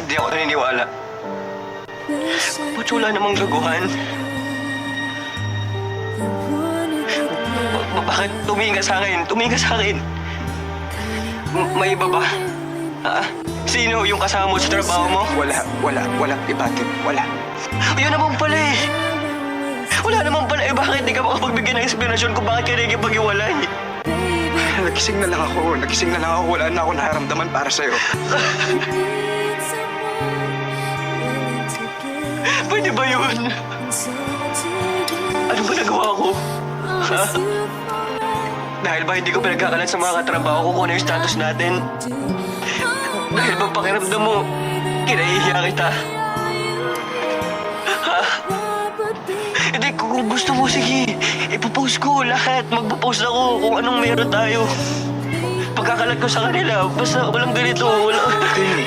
Hindi ako naniniwala. Ba't wala namang gaguhan? Bakit tumingin ka sa akin? Tumingin ka sa akin. May iba ba? Ha? Sino yung kasama mo sa trabaho mo? Walang iba, Tim. Wala. Yun naman pala eh. Wala naman pala eh. Bakit di ka makapagbigay ng explanation kung bakit ka nagipag-iwalay? Nagising na lang ako. Wala na ako nararamdaman para sa'yo. Pwede ba yun? Ano ba nagawa ko? Ha? Dahil ba hindi ko pinagkakalat sa mga katrabaho ko kung ano yung status natin? Dahil ba pakiramdam mo, kinahihiya kita? Ha? Hindi, kung gusto mo, sige. Ipopost ko lahat. Magpo-post ako kung anong meron tayo. Pagkakalat ko sa kanila, basta walang ganito. Tim.